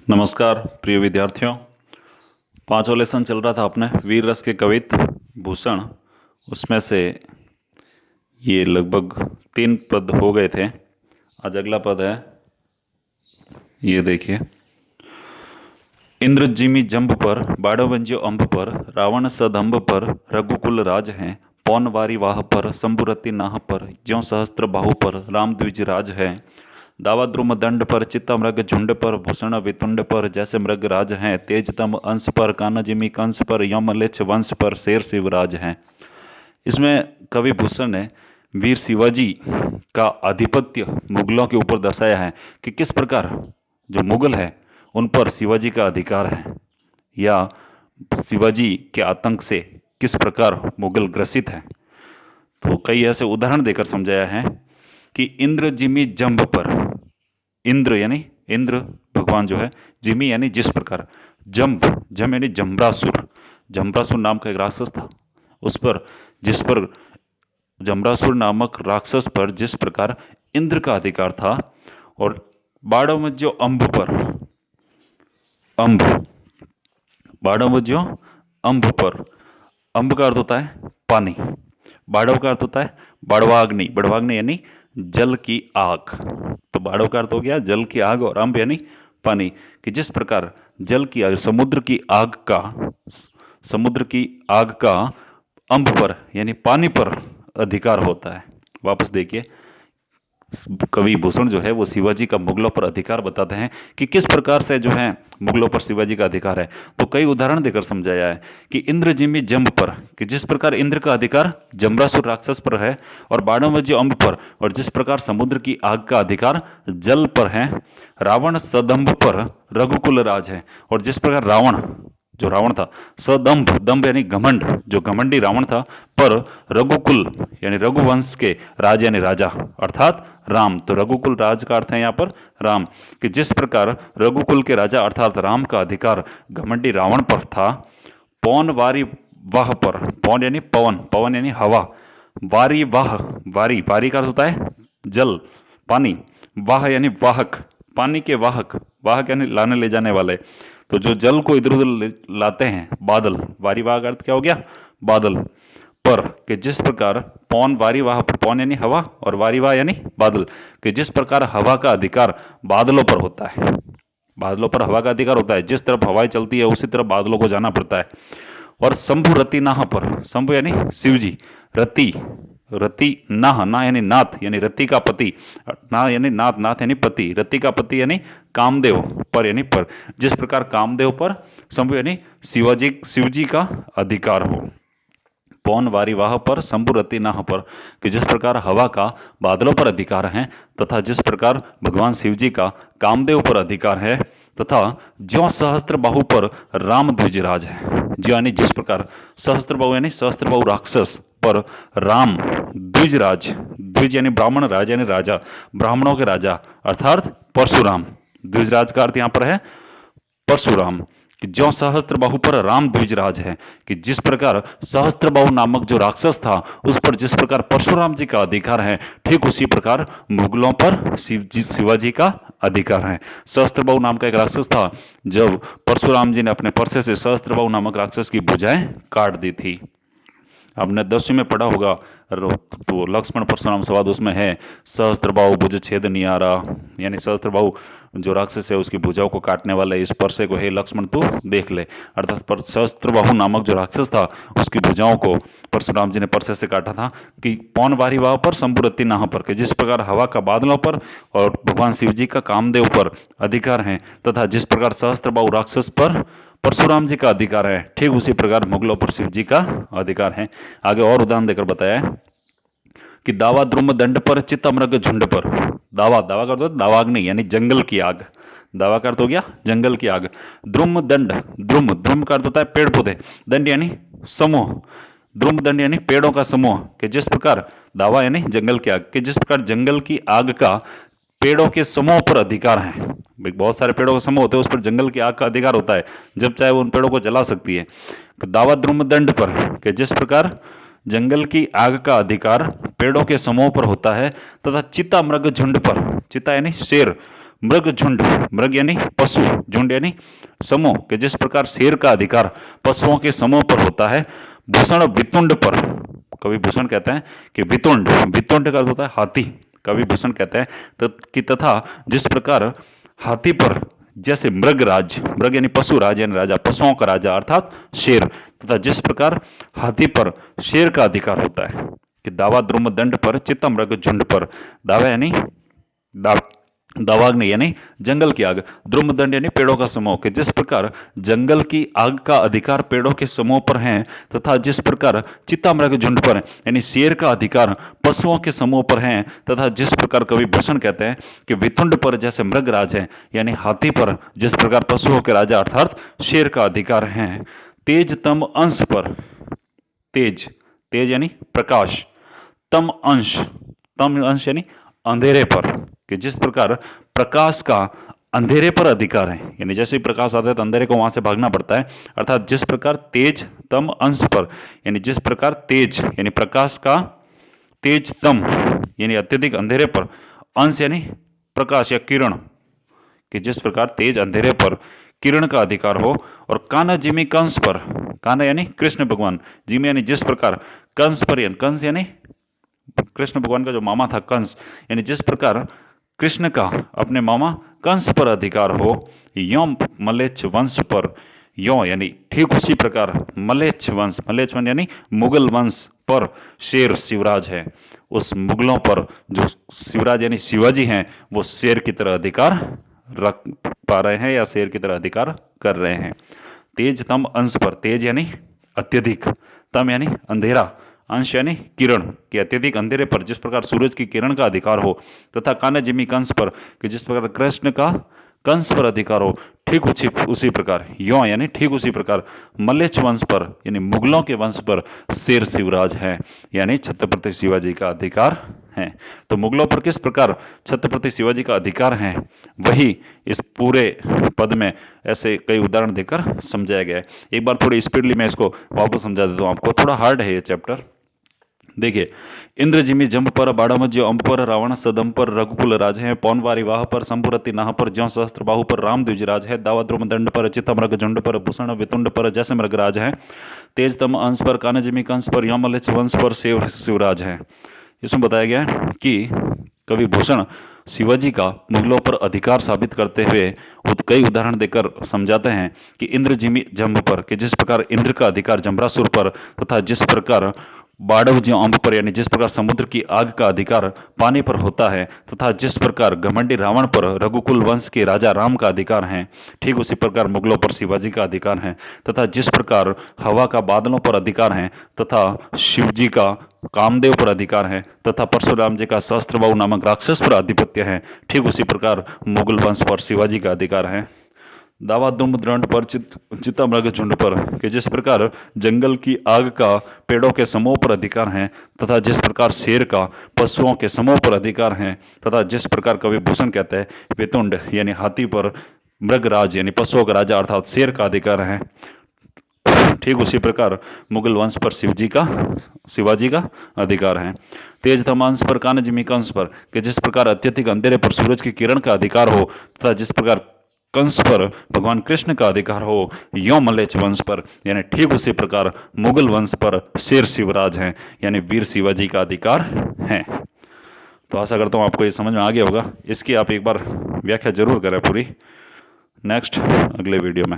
नमस्कार प्रिय विद्यार्थियों। पांचवा लेसन चल रहा था अपने वीर रस के कवित भूषण। उसमें से ये लगभग 3 पद हो गए थे। आज अगला पद है, ये देखिए। इंद्र जिमि जंब पर बाड़वंज्यो अंब पर रावण सदंब पर रघुकुल राज है। पौन वारी वाह पर शंभुरति नाह पर ज्यों सहस्त्र बाहु पर राम द्विज राज है। दावा द्रुम दंड पर चित्ता मृग झुंड पर भूषण वितुंड पर जैसे मृग राज हैं। तेजतम अंश पर कान जिमी कंस पर यम लिच्छ वंश पर शेर शिवराज हैं। इसमें कवि भूषण ने वीर शिवाजी का आधिपत्य मुगलों के ऊपर दर्शाया है कि किस प्रकार जो मुगल है उन पर शिवाजी का अधिकार है, या शिवाजी के आतंक से किस प्रकार मुगल ग्रसित है। तो कई ऐसे उदाहरण देकर समझाया है कि इंद्र जिमी जंब पर, इंद्र यानी इंद्र भगवान जो है, जिमी यानी जिस प्रकार, जंब जम यानी जम्रासुर, जम्रासुर नाम का एक राक्षस था, उस पर जिस पर जम्रासुर नामक राक्षस पर जिस प्रकार इंद्र का अधिकार था। और बाड़वज्यो अंब पर, अंब बाड़वज्यो अंब पर, अंब का अर्थ होता है पानी, बाड़व का अर्थ होता है बड़वाग्नि, बड़वाग्नि यानी जल की आग। तो बाड़व का अर्थ हो गया जल की आग और अंब यानी पानी। कि जिस प्रकार जल की आग, समुद्र की आग का अंब पर यानी पानी पर अधिकार होता है। वापस देखिए, कवि भूषण जो है वो शिवाजी का मुगलों पर अधिकार बताते हैं कि किस प्रकार से जो है मुगलों पर शिवाजी का अधिकार है। तो कई उदाहरण देकर समझाया है कि इंद्र जिमी जंब पर, कि जिस प्रकार इंद्र का अधिकार जम्रासुर राक्षस पर है, और बाड़वज्यो अंब पर, और जिस प्रकार समुद्र की आग का अधिकार जल पर है। रावण सदंभ पर रघुकुल राज है, और जिस प्रकार रावण, जो रावण था, सदंभ, दंभ यानी घमंड, जो घमंडी रावण था, पर रघुकुल यानी रघुवंश के राज यानी राजा अर्थात राम। तो रघुकुल राज का अर्थ है यहाँ पर राम। कि जिस प्रकार रघुकुल के राजा अर्थात राम का अधिकार घमंडी रावण पर था। पौन वारी वाह पर, पौन यानी पवन, पवन यानी हवा, वारी वाह, वारी, वारी का अर्थ होता है जल पानी, वाह यानी वाहक, पानी के वाहक, वाहक यानी लाने ले जाने वाले। तो जो जल को इधर उधर लाते हैं, बादल, वारी वाह का अर्थ क्या हो गया, बादल पर। कि जिस प्रकार पौन वारी वाह पर, पौन यानी हवा और वारी वाह यानी बादल, कि जिस प्रकार हवा का अधिकार बादलों पर होता है, बादलों पर हवा का अधिकार होता है, जिस तरफ हवाएं चलती है उसी तरफ बादलों को जाना पड़ता है। और शंभु रति नाह पर, शंभु यानी शिव जी, रति, रति नाह, ना यानी नाथ यानी रति का पति, ना यानी नाथ, नाथ यानी पति, रति का पति यानी कामदेव, पर यानी पर। जिस प्रकार कामदेव पर शंभु यानी शिवाजी, शिव जी का अधिकार हो। पौन वारी वाह पर शंभु रति नाह पर, कि जिस प्रकार हवा का बादलों पर अधिकार है, तथा जिस प्रकार भगवान शिव जी का कामदेव पर अधिकार है, तथा ज्यों सहस्त्र बाहु पर राम द्विजराज है। ज्यों यानी जिस प्रकार, सहस्त्र बाहु यानी सहस्त्र बाहु राक्षस पर राम द्विजराज, द्विज यानी ब्राह्मण, राज यानी राजा, ब्राह्मणों के राजा अर्थात परशुराम। द्विजराज का अर्थ यहाँ पर है परशुराम। कि ज्यों सहस्त्र बाहु पर राम द्विजराज है, कि जिस प्रकार सहस्त्र बाहु नामक जो राक्षस था उस पर जिस प्रकार परशुराम जी का अधिकार है, ठीक उसी प्रकार मुगलों पर शिवाजी का अधिकार है। सहस्त्र बाहु नाम का एक राक्षस था, जब परशुराम जी ने अपने परसे से सहस्त्र बाहु नामक राक्षस की भुजाएं काट दी थी। आपने 10वीं में पढ़ा होगा, तो लक्ष्मण परशुराम संवाद उसमें है, सहस्त्रबाहु भुज छेद नियारा, यानी सहस्त्रबाहु जो राक्षस है उसकी भुजाओं को काटने वाले इस परसे को हे लक्ष्मण तू देख ले। अर्थात सहस्त्रबाहु नामक जो राक्षस था उसकी भुजाओं को परशुराम जी ने परसे से काटा था। कि पौन वारी वाह पर शंभुरति नाह पर, कि जिस प्रकार हवा का बादलों पर और भगवान शिव जी का कामदेव पर अधिकार है, तथा जिस प्रकार सहस्त्रबाहु राक्षस पर परशुराम जी का अधिकार है, ठीक उसी प्रकार मुगलों पर शिव जी का अधिकार है। आगे और उदाहरण देकर बताया है कि दावा द्रुम दंड पर चित्ता मृग झुंड पर, दावा, दावा का अर्थ होता है दावाग्नि यानी जंगल की आग, दावा का अर्थ हो गया जंगल की आग। द्रुम दंड, द्रुम, द्रुम का अर्थ होता है पेड़ पौधे, दंड यानी समूह, द्रुम दंड यानी पेड़ों का समूह। कि जिस प्रकार दावा यानी जंगल की आग, कि जिस प्रकार जंगल की आग का पेड़ों के समूह पर अधिकार है, बहुत सारे पेड़ों का समूह होते हैं, उस पर जंगल की आग का अधिकार होता है, जब चाहे वो उन पेड़ों को जला सकती है। तो दावा द्रुम दंड पर, कि जिस प्रकार जंगल की आग का अधिकार पेड़ों के समूह पर होता है, तथा चिता मृग झुंड पर, चिता यानी शेर, मृग झुंड, मृग यानी पशु, झुंड यानी समूह, कि जिस प्रकार शेर का अधिकार पशुओं के समूह पर होता है, भूषण वितुंड पर, कवि भूषण कहते हैं कि वितुंड, वितुंड का अर्थ होता है हाथी, कवि भूषण कहते हैं कि तथा जिस प्रकार हाथी पर जैसे मृगराज, मृग यानी पशु, राज यानी राजा, पशुओं का राजा अर्थात शेर, तथा जिस प्रकार हाथी पर शेर का अधिकार होता है, कि दावा द्रुम दंड पर चित्ता मृग झुंड पर, दावा यानी दावाग्नि यानी जंगल की आग, द्रुमदंड यानी पेड़ों का समूह, कि जिस प्रकार जंगल की आग का अधिकार पेड़ों के समूह पर है, तथा जिस प्रकार चित्तामृग झुंड पर यानी शेर का अधिकार पशुओं के समूह पर है, तथा जिस प्रकार कवि भूषण कहते हैं कि वितुंड पर जैसे मृगराज है यानी हाथी पर जिस प्रकार पशुओं के राजा अर्थात शेर का अधिकार है, तेज तम अंश पर, तेज, तेज यानी प्रकाश, तम अंश, तम अंश यानी अंधेरे पर, कि जिस प्रकार प्रकाश का अंधेरे पर अधिकार है, यानी जैसे ही प्रकाश आता है तो अंधेरे को वहां से भागना पड़ता है, अर्थात जिस प्रकार तेज तम अंश पर, यानी जिस प्रकार तेज यानी प्रकाश का तेज तम यानी अत्यधिक अंधेरे पर, अंश यानी प्रकाश या किरण, कि जिस प्रकार तेज अंधेरे पर किरण का अधिकार हो, और कान्हा जिमी कंस पर, कान्हा यानी कृष्ण भगवान, जिमी यानी जिस प्रकार, कंस पर, यानी कंस यानी कृष्ण भगवान का जो मामा था कंस, यानी जिस प्रकार कृष्ण का अपने मामा कंस पर अधिकार हो, यों मलेच्छ वंश पर, यों यानी ठीक उसी प्रकार मलेच्छ वंश, मलेच्छ वंश यानी मुगल वंश पर शेर शिवराज है, उस मुगलों पर जो शिवराज यानी शिवाजी हैं वो शेर की तरह अधिकार रख पा रहे हैं या शेर की तरह अधिकार कर रहे हैं। तेज तम अंश पर, तेज यानी अत्यधिक, तम यानी अंधेरा, अंश यानी किरण, कि अत्यधिक अंधेरे पर जिस प्रकार सूरज की किरण का अधिकार हो, तथा कान्हा जिमी कंस पर, कि जिस प्रकार कृष्ण का कंस पर अधिकार हो, ठीक उसी प्रकार यों यानी ठीक उसी प्रकार मलेच्छ वंश पर यानी मुगलों के वंश पर शेर शिवराज है, यानी छत्रपति शिवाजी का अधिकार है। तो मुगलों पर किस प्रकार छत्रपति शिवाजी का अधिकार है वही इस पूरे पद में ऐसे कई उदाहरण देकर समझाया गया है। एक बार थोड़ी स्पीडली मैं इसको वापस समझा देता हूँ आपको, थोड़ा हार्ड है ये चैप्टर। देखिए, इंद्र जिमी जंब पर, बाड़मज्यो अंब पर, रावण सदम पर, रघुकुल राज है, पौनवारी वाह पर, संपुरति नाह पर, ज्यों सहस्त्र बाहु पर, राम द्विजराज है, दावा द्रुम दंड पर, चित्तमृग झुंड पर, भूषण वितुंड पर जैसे मृगराज है, तेज तम अंश पर, कान्हा जिमी कंस पर, यों मलेच्छ वंश पर शेर शिवराज है। इसमें बताया गया है कि कवि भूषण शिवाजी का मुगलों पर अधिकार साबित करते हुए कई उदाहरण देकर समझाते हैं कि इंद्र जिमी जंब पर, कि जिस प्रकार इंद्र का अधिकार जम्भरासुर पर, तथा जिस प्रकार बाड़व ज्यों अंब पर यानी जिस प्रकार समुद्र की आग का अधिकार पानी पर होता है, तथा जिस प्रकार घमंडी रावण पर रघुकुल वंश के राजा राम का अधिकार है, ठीक उसी प्रकार मुगलों पर शिवाजी का अधिकार है, तथा जिस प्रकार हवा का बादलों पर अधिकार है, तथा शिवजी का कामदेव पर अधिकार है, तथा परशुराम जी का सहस्त्रबाहु नामक राक्षस पर आधिपत्य है, ठीक उसी प्रकार मुगल वंश पर शिवाजी का अधिकार है। दावा दुम दृढ़ पर चित्ता मृग झुंड पर, कि जिस प्रकार जंगल की आग का पेड़ों के समूह पर अधिकार है, तथा जिस प्रकार शेर का पशुओं के समूह पर अधिकार है, तथा जिस प्रकार कवि भूषण कहते हैं वितुंड यानी हाथी पर मृगराज यानी पशुओं का राजा अर्थात शेर का अधिकार है, ठीक उसी प्रकार मुगल वंश पर शिवाजी का अधिकार है। तेज तमांश पर, कान्हा जिमी कंस पर, कि जिस प्रकार अत्यधिक अंधेरे पर सूरज की किरण का अधिकार हो, तथा जिस प्रकार कंस पर भगवान कृष्ण का अधिकार हो, यों मलेच्छ वंश पर यानी ठीक उसी प्रकार मुगल वंश पर शेर शिवराज हैं यानी वीर शिवाजी का अधिकार है। तो आशा करता हूँ आपको ये समझ में आ गया होगा। इसकी आप एक बार व्याख्या जरूर करें पूरी नेक्स्ट अगले वीडियो में।